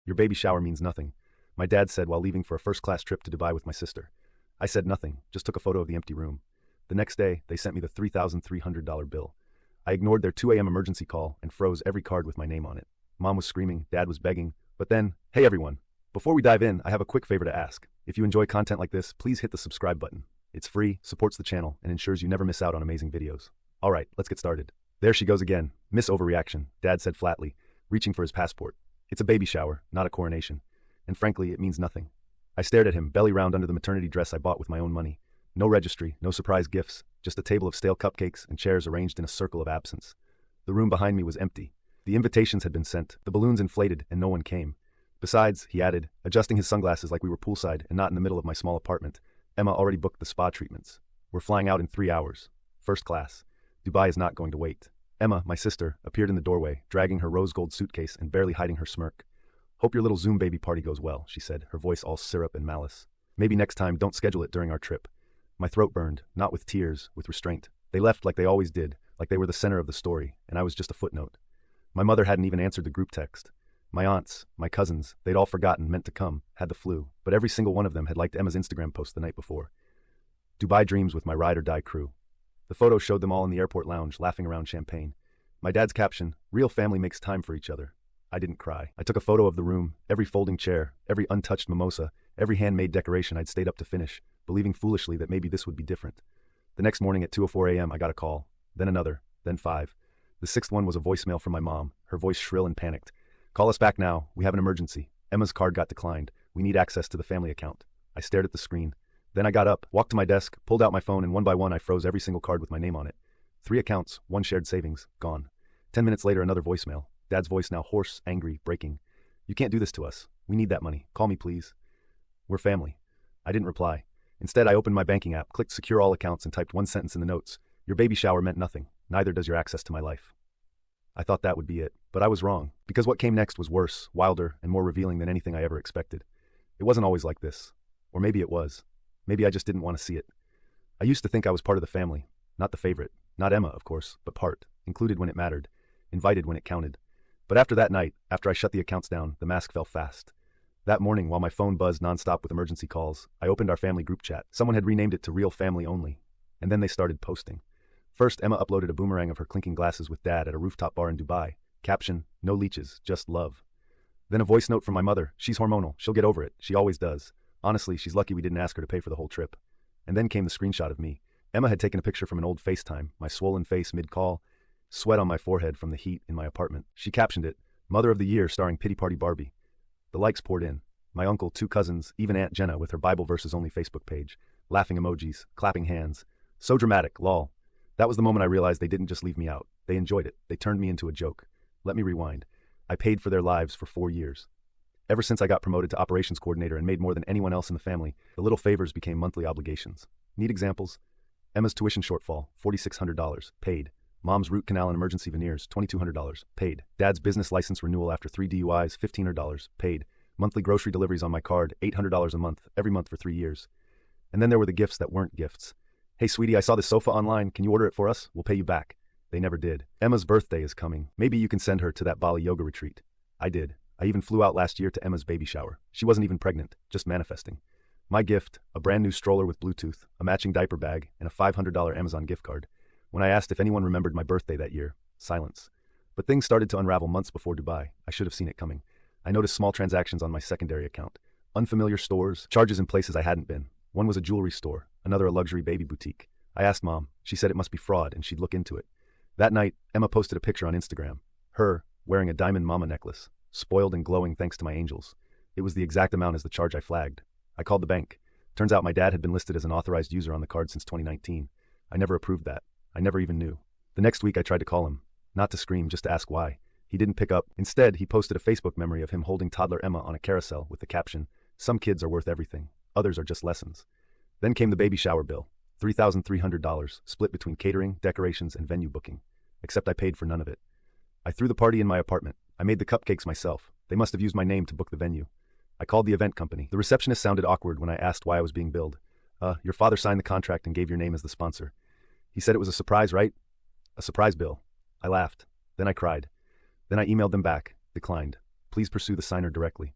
Your baby shower means nothing, my dad said while leaving for a first-class trip to Dubai with my sister. I said nothing, just took a photo of the empty room. The next day, they sent me the $3,300 bill. I ignored their 2 a.m. emergency call and froze every card with my name on it. Mom was screaming, Dad was begging, but then, hey everyone. Before we dive in, I have a quick favor to ask. If you enjoy content like this, please hit the subscribe button. It's free, supports the channel, and ensures you never miss out on amazing videos. Alright, let's get started. There she goes again. Miss Overreaction, Dad said flatly, reaching for his passport. It's a baby shower, not a coronation. And frankly, it means nothing. I stared at him, belly round under the maternity dress I bought with my own money. No registry, no surprise gifts, just a table of stale cupcakes and chairs arranged in a circle of absence. The room behind me was empty. The invitations had been sent, the balloons inflated, and no one came. Besides, he added, adjusting his sunglasses like we were poolside and not in the middle of my small apartment, Emma already booked the spa treatments. We're flying out in 3 hours. First class. Dubai is not going to wait. Emma, my sister, appeared in the doorway, dragging her rose gold suitcase and barely hiding her smirk. Hope your little Zoom baby party goes well, she said, her voice all syrup and malice. Maybe next time don't schedule it during our trip. My throat burned, not with tears, with restraint. They left like they always did, like they were the center of the story, and I was just a footnote. My mother hadn't even answered the group text. My aunts, my cousins, they'd all forgotten, meant to come, had the flu, but every single one of them had liked Emma's Instagram post the night before. Dubai dreams with my ride or die crew. The photo showed them all in the airport lounge, laughing around champagne. My dad's caption, real family makes time for each other. I didn't cry. I took a photo of the room, every folding chair, every untouched mimosa, every handmade decoration I'd stayed up to finish, believing foolishly that maybe this would be different. The next morning at 2:04 a.m. I got a call, then another, then 5. The 6th one was a voicemail from my mom, her voice shrill and panicked. Call us back now, we have an emergency. Emma's card got declined. We need access to the family account. I stared at the screen. Then I got up, walked to my desk, pulled out my phone, and one by one I froze every single card with my name on it. 3 accounts, 1 shared savings, gone. 10 minutes later, another voicemail. Dad's voice now hoarse, angry, breaking. You can't do this to us. We need that money. Call me, please. We're family. I didn't reply. Instead, I opened my banking app, clicked secure all accounts, and typed one sentence in the notes. Your baby shower meant nothing. Neither does your access to my life. I thought that would be it, but I was wrong, because what came next was worse, wilder, and more revealing than anything I ever expected. It wasn't always like this. Or maybe it was. Maybe I just didn't want to see it. I used to think I was part of the family. Not the favorite. Not Emma, of course, but part. Included when it mattered. Invited when it counted. But after that night, after I shut the accounts down, the mask fell fast. That morning, while my phone buzzed nonstop with emergency calls, I opened our family group chat. Someone had renamed it to Real Family Only. And then they started posting. First, Emma uploaded a boomerang of her clinking glasses with Dad at a rooftop bar in Dubai. Caption, no leeches, just love. Then a voice note from my mother, she's hormonal, she'll get over it, she always does. Honestly, she's lucky we didn't ask her to pay for the whole trip. And then came the screenshot of me. Emma had taken a picture from an old FaceTime, my swollen face mid-call, sweat on my forehead from the heat in my apartment. She captioned it, Mother of the Year starring Pity Party Barbie. The likes poured in. My uncle, 2 cousins, even Aunt Jenna with her Bible verses only Facebook page. Laughing emojis, clapping hands. So dramatic, lol. That was the moment I realized they didn't just leave me out. They enjoyed it. They turned me into a joke. Let me rewind. I paid for their lives for 4 years. Ever since I got promoted to operations coordinator and made more than anyone else in the family, the little favors became monthly obligations. Need examples? Emma's tuition shortfall, $4,600, paid. Mom's root canal and emergency veneers, $2,200, paid. Dad's business license renewal after 3 DUIs, $1,500, paid. Monthly grocery deliveries on my card, $800 a month, every month for 3 years. And then there were the gifts that weren't gifts. Hey sweetie, I saw this sofa online, can you order it for us? We'll pay you back. They never did. Emma's birthday is coming. Maybe you can send her to that Bali yoga retreat. I did. I even flew out last year to Emma's baby shower. She wasn't even pregnant, just manifesting. My gift, a brand new stroller with Bluetooth, a matching diaper bag, and a $500 Amazon gift card. When I asked if anyone remembered my birthday that year, silence. But things started to unravel months before Dubai. I should have seen it coming. I noticed small transactions on my secondary account. Unfamiliar stores, charges in places I hadn't been. One was a jewelry store, another a luxury baby boutique. I asked Mom. She said it must be fraud and she'd look into it. That night, Emma posted a picture on Instagram. Her, wearing a diamond mama necklace, spoiled and glowing thanks to my angels. It was the exact amount as the charge I flagged. I called the bank. Turns out my dad had been listed as an authorized user on the card since 2019. I never approved that. I never even knew. The next week I tried to call him. Not to scream, just to ask why. He didn't pick up. Instead, he posted a Facebook memory of him holding toddler Emma on a carousel with the caption, Some kids are worth everything. Others are just lessons. Then came the baby shower bill. $3,300, split between catering, decorations, and venue booking. Except I paid for none of it. I threw the party in my apartment. I made the cupcakes myself. They must have used my name to book the venue. I called the event company. The receptionist sounded awkward when I asked why I was being billed. Your father signed the contract and gave your name as the sponsor. He said it was a surprise, right? A surprise bill. I laughed. Then I cried. Then I emailed them back. Declined. Please pursue the signer directly.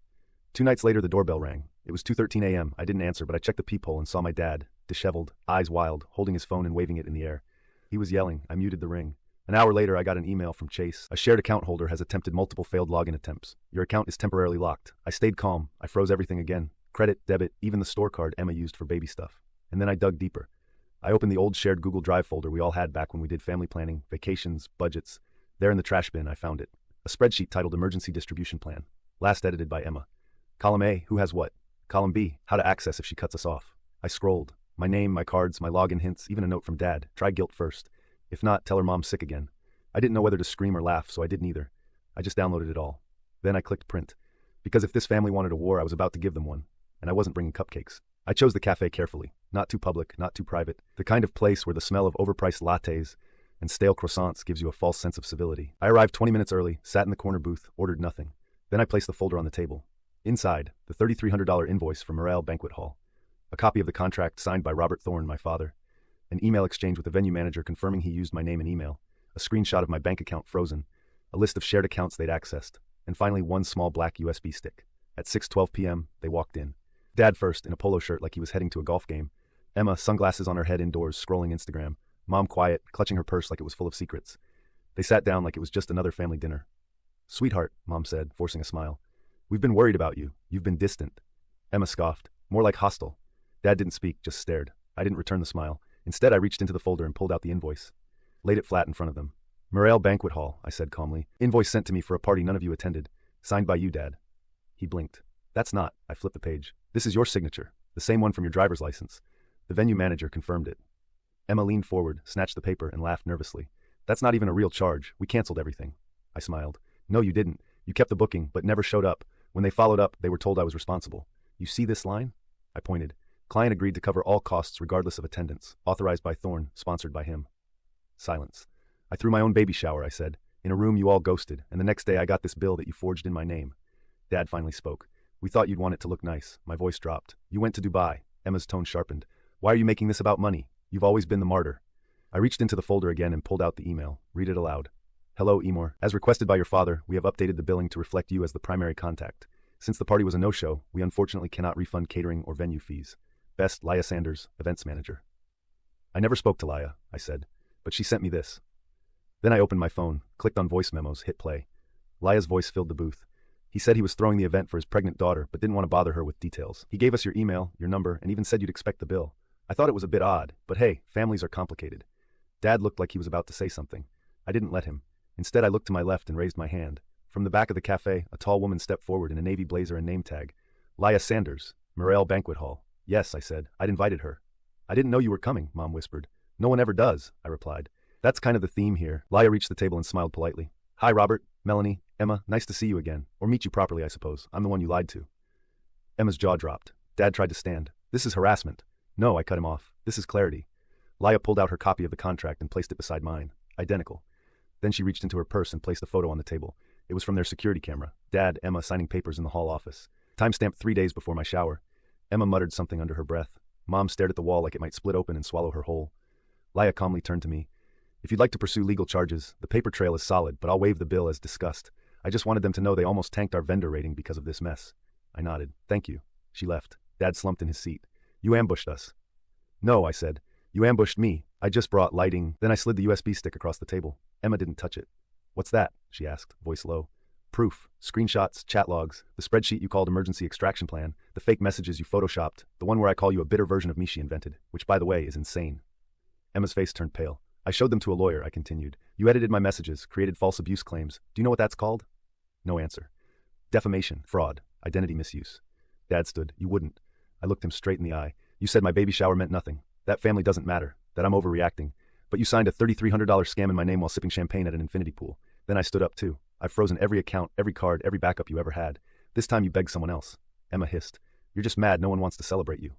2 nights later, the doorbell rang. It was 2:13 a.m. I didn't answer, but I checked the peephole and saw my dad, disheveled, eyes wild, holding his phone and waving it in the air. He was yelling. I muted the ring. An hour later, I got an email from Chase. A shared account holder has attempted multiple failed login attempts. Your account is temporarily locked. I stayed calm. I froze everything again. Credit, debit, even the store card Emma used for baby stuff. And then I dug deeper. I opened the old shared Google Drive folder we all had back when we did family planning, vacations, budgets. There in the trash bin, I found it. A spreadsheet titled Emergency Distribution Plan. Last edited by Emma. Column A, who has what? Column B, how to access if she cuts us off. I scrolled. My name, my cards, my login hints, even a note from Dad. Try guilt first. If not, tell her mom's sick again. I didn't know whether to scream or laugh, so I did neither. I just downloaded it all. Then I clicked print. Because if this family wanted a war, I was about to give them one. And I wasn't bringing cupcakes. I chose the cafe carefully. Not too public, not too private. The kind of place where the smell of overpriced lattes and stale croissants gives you a false sense of civility. I arrived 20 minutes early, sat in the corner booth, ordered nothing. Then I placed the folder on the table. Inside, the $3,300 invoice from Morale Banquet Hall. A copy of the contract signed by Robert Thorne, my father. An email exchange with the venue manager confirming he used my name and email. A screenshot of my bank account frozen. A list of shared accounts they'd accessed. And finally, one small black USB stick. At 6:12 p.m., they walked in. Dad first, in a polo shirt like he was heading to a golf game. Emma, sunglasses on her head indoors, scrolling Instagram. Mom quiet, clutching her purse like it was full of secrets. They sat down like it was just another family dinner. Sweetheart, Mom said, forcing a smile. We've been worried about you. You've been distant. Emma scoffed. More like hostile. Dad didn't speak, just stared. I didn't return the smile. Instead, I reached into the folder and pulled out the invoice. Laid it flat in front of them. Morale Banquet Hall, I said calmly. Invoice sent to me for a party none of you attended. Signed by you, Dad. He blinked. That's not. I flipped the page. This is your signature. The same one from your driver's license. The venue manager confirmed it. Emma leaned forward, snatched the paper, and laughed nervously. That's not even a real charge. We canceled everything. I smiled. No, you didn't. You kept the booking, but never showed up. When they followed up, they were told I was responsible. You see this line? I pointed. Client agreed to cover all costs regardless of attendance. Authorized by Thorne, sponsored by him. Silence. I threw my own baby shower, I said. In a room you all ghosted, and the next day I got this bill that you forged in my name. Dad finally spoke. We thought you'd want it to look nice. My voice dropped. You went to Dubai. Emma's tone sharpened. Why are you making this about money? You've always been the martyr. I reached into the folder again and pulled out the email. Read it aloud. Hello, Emor. As requested by your father, we have updated the billing to reflect you as the primary contact. Since the party was a no-show, we unfortunately cannot refund catering or venue fees. Best, Laya Sanders, events manager. I never spoke to Laya, I said, but she sent me this. Then I opened my phone, clicked on voice memos, hit play. Laya's voice filled the booth. He said he was throwing the event for his pregnant daughter, but didn't want to bother her with details. He gave us your email, your number, and even said you'd expect the bill. I thought it was a bit odd, but hey, families are complicated. Dad looked like he was about to say something. I didn't let him. Instead, I looked to my left and raised my hand. From the back of the cafe, a tall woman stepped forward in a navy blazer and name tag. Laya Sanders, Morale Banquet Hall. Yes, I said. I'd invited her. I didn't know you were coming, Mom whispered. No one ever does, I replied. That's kind of the theme here. Laya reached the table and smiled politely. Hi, Robert, Melanie, Emma, nice to see you again. Or meet you properly, I suppose. I'm the one you lied to. Emma's jaw dropped. Dad tried to stand. This is harassment. No, I cut him off. This is clarity. Laya pulled out her copy of the contract and placed it beside mine. Identical. Then she reached into her purse and placed a photo on the table. It was from their security camera. Dad, Emma signing papers in the hall office. Timestamped 3 days before my shower. Emma muttered something under her breath. Mom stared at the wall like it might split open and swallow her whole. Laya calmly turned to me. If you'd like to pursue legal charges, the paper trail is solid, but I'll waive the bill as discussed. I just wanted them to know they almost tanked our vendor rating because of this mess. I nodded. Thank you. She left. Dad slumped in his seat. You ambushed us. No, I said. You ambushed me. I just brought lighting. Then I slid the USB stick across the table. Emma didn't touch it. What's that? She asked, voice low. Proof. Screenshots, chat logs, the spreadsheet you called emergency extraction plan, the fake messages you photoshopped, the one where I call you a bitter version of me she invented, which, by the way, is insane. Emma's face turned pale. I showed them to a lawyer, I continued. You edited my messages, created false abuse claims. Do you know what that's called? No answer. Defamation, fraud, identity misuse. Dad stood. You wouldn't. I looked him straight in the eye. You said my baby shower meant nothing. That family doesn't matter. That I'm overreacting. But you signed a $3,300 scam in my name while sipping champagne at an infinity pool. Then I stood up too. I've frozen every account, every card, every backup you ever had. This time you begged someone else. Emma hissed. You're just mad no one wants to celebrate you.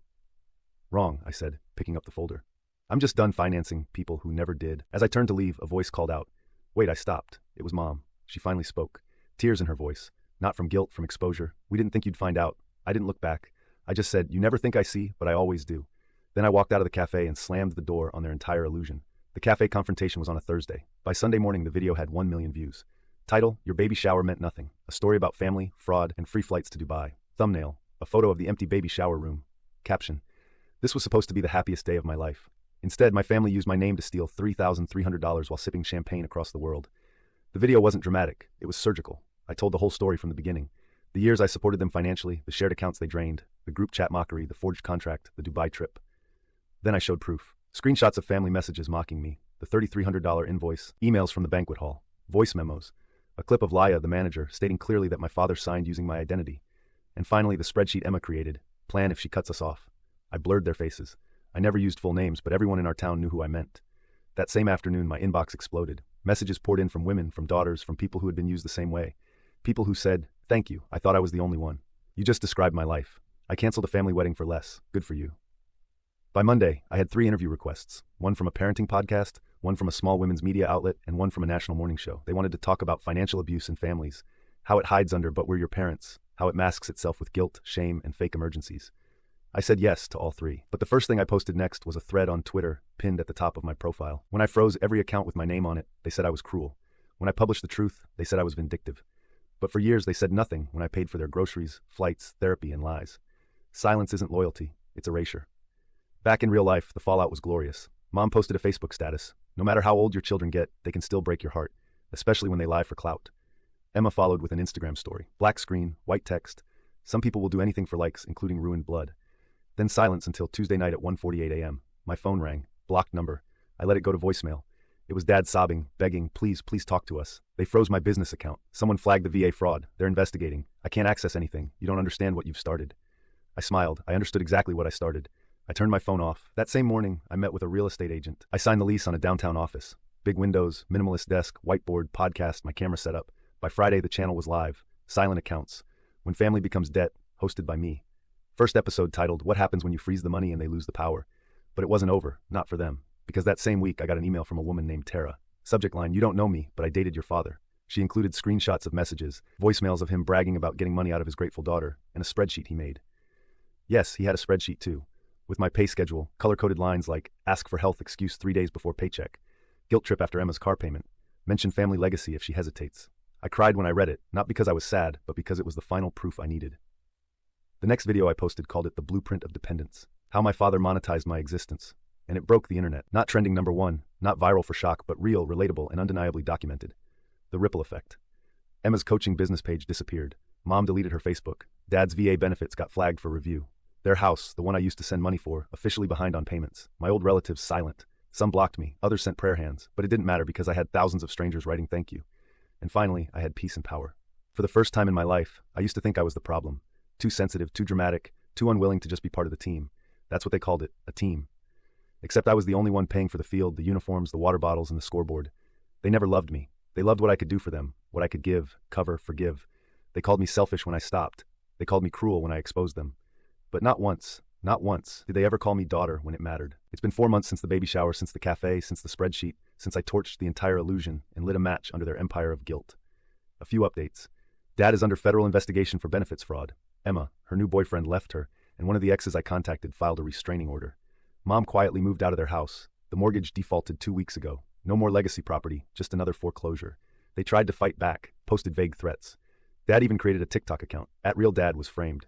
Wrong, I said, picking up the folder. I'm just done financing people who never did. As I turned to leave, a voice called out. Wait, I stopped. It was Mom. She finally spoke. Tears in her voice. Not from guilt, from exposure. We didn't think you'd find out. I didn't look back. I just said, you never think I see, but I always do. Then I walked out of the cafe and slammed the door on their entire illusion. The cafe confrontation was on a Thursday. By Sunday morning, the video had 1 million views. Title, Your Baby Shower Meant Nothing. A story about family, fraud, and free flights to Dubai. Thumbnail, a photo of the empty baby shower room. Caption, this was supposed to be the happiest day of my life. Instead, my family used my name to steal $3,300 while sipping champagne across the world. The video wasn't dramatic, it was surgical. I told the whole story from the beginning. The years I supported them financially, the shared accounts they drained, the group chat mockery, the forged contract, the Dubai trip. Then I showed proof. Screenshots of family messages mocking me, the $3,300 invoice, emails from the banquet hall, voice memos, a clip of Laya, the manager, stating clearly that my father signed using my identity. And finally, the spreadsheet Emma created, plan if she cuts us off. I blurred their faces. I never used full names, but everyone in our town knew who I meant. That same afternoon, my inbox exploded. Messages poured in from women, from daughters, from people who had been used the same way. People who said, thank you, I thought I was the only one. You just described my life. I canceled a family wedding for less. Good for you. By Monday, I had 3 interview requests, one from a parenting podcast, one from a small women's media outlet, and one from a national morning show. They wanted to talk about financial abuse in families, how it hides under "but we're your parents," how it masks itself with guilt, shame, and fake emergencies. I said yes to all 3. But the first thing I posted next was a thread on Twitter, pinned at the top of my profile. When I froze every account with my name on it, they said I was cruel. When I published the truth, they said I was vindictive. But for years, they said nothing when I paid for their groceries, flights, therapy, and lies. Silence isn't loyalty, it's erasure. Back in real life, the fallout was glorious. Mom posted a Facebook status. No matter how old your children get, they can still break your heart, especially when they lie for clout. Emma followed with an Instagram story. Black screen, white text. Some people will do anything for likes, including ruined blood. Then silence until Tuesday night at 1:48 a.m. My phone rang. Blocked number. I let it go to voicemail. It was Dad sobbing, begging, please talk to us. They froze my business account. Someone flagged the VA fraud. They're investigating. I can't access anything. You don't understand what you've started. I smiled. I understood exactly what I started. I turned my phone off. That same morning, I met with a real estate agent. I signed the lease on a downtown office. Big windows, minimalist desk, whiteboard, podcast, my camera set up. By Friday, the channel was live. Silent accounts. When family becomes debt, hosted by me. First episode titled, What Happens When You Freeze the Money and They Lose the Power. But it wasn't over, not for them. Because that same week, I got an email from a woman named Tara. Subject line, you don't know me, but I dated your father. She included screenshots of messages, voicemails of him bragging about getting money out of his grateful daughter, and a spreadsheet he made. Yes, he had a spreadsheet too. With my pay schedule, color-coded lines like, ask for health excuse 3 days before paycheck, guilt trip after Emma's car payment, mention family legacy if she hesitates. I cried when I read it, not because I was sad, but because it was the final proof I needed. The next video I posted called it The Blueprint of Dependence, how my father monetized my existence. And it broke the internet. Not trending #1, not viral for shock, but real, relatable, and undeniably documented. The ripple effect. Emma's coaching business page disappeared. Mom deleted her Facebook. Dad's VA benefits got flagged for review. Their house, the one I used to send money for, officially behind on payments. My old relatives silent. Some blocked me, others sent prayer hands, but it didn't matter because I had thousands of strangers writing thank you. And finally, I had peace and power. For the first time in my life, I used to think I was the problem. Too sensitive, too dramatic, too unwilling to just be part of the team. That's what they called it, a team. Except I was the only one paying for the field, the uniforms, the water bottles, and the scoreboard. They never loved me. They loved what I could do for them, what I could give, cover, forgive. They called me selfish when I stopped. They called me cruel when I exposed them. But not once did they ever call me daughter when it mattered. It's been 4 months since the baby shower, since the cafe, since the spreadsheet, since I torched the entire illusion and lit a match under their empire of guilt. A few updates. Dad is under federal investigation for benefits fraud. Emma, her new boyfriend, left her, and one of the exes I contacted filed a restraining order. Mom quietly moved out of their house. The mortgage defaulted 2 weeks ago. No more legacy property, just another foreclosure. They tried to fight back, posted vague threats. Dad even created a TikTok account. @RealDad was framed.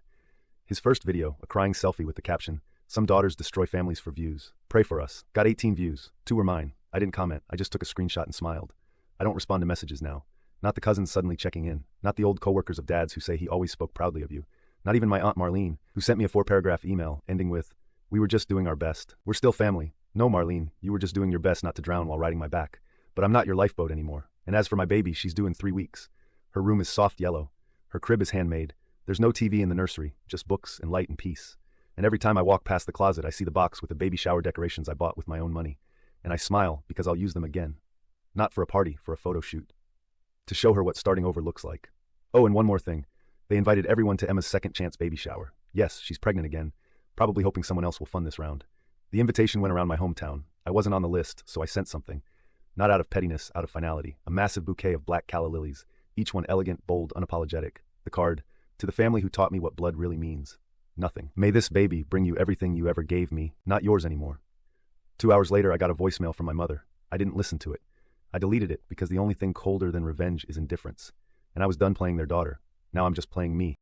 His first video, a crying selfie with the caption, "Some daughters destroy families for views. Pray for us." Got 18 views. 2 were mine. I didn't comment. I just took a screenshot and smiled. I don't respond to messages now. Not the cousins suddenly checking in. Not the old coworkers of Dad's who say he always spoke proudly of you. Not even my Aunt Marlene, who sent me a 4-paragraph email ending with, "We were just doing our best. We're still family. No, Marlene, you were just doing your best not to drown while riding my back. But I'm not your lifeboat anymore. And as for my baby, she's due in 3 weeks. Her room is soft yellow. Her crib is handmade. There's no TV in the nursery, just books and light and peace. And every time I walk past the closet, I see the box with the baby shower decorations I bought with my own money. And I smile because I'll use them again. Not for a party, for a photo shoot. To show her what starting over looks like. Oh, and one more thing. They invited everyone to Emma's second chance baby shower. Yes, she's pregnant again. Probably hoping someone else will fund this round. The invitation went around my hometown. I wasn't on the list, so I sent something. Not out of pettiness, out of finality. A massive bouquet of black calla lilies, each one elegant, bold, unapologetic. The card, to the family who taught me what blood really means. Nothing. May this baby bring you everything you ever gave me, not yours anymore. 2 hours later, I got a voicemail from my mother. I didn't listen to it. I deleted it because the only thing colder than revenge is indifference. And I was done playing their daughter. Now I'm just playing me.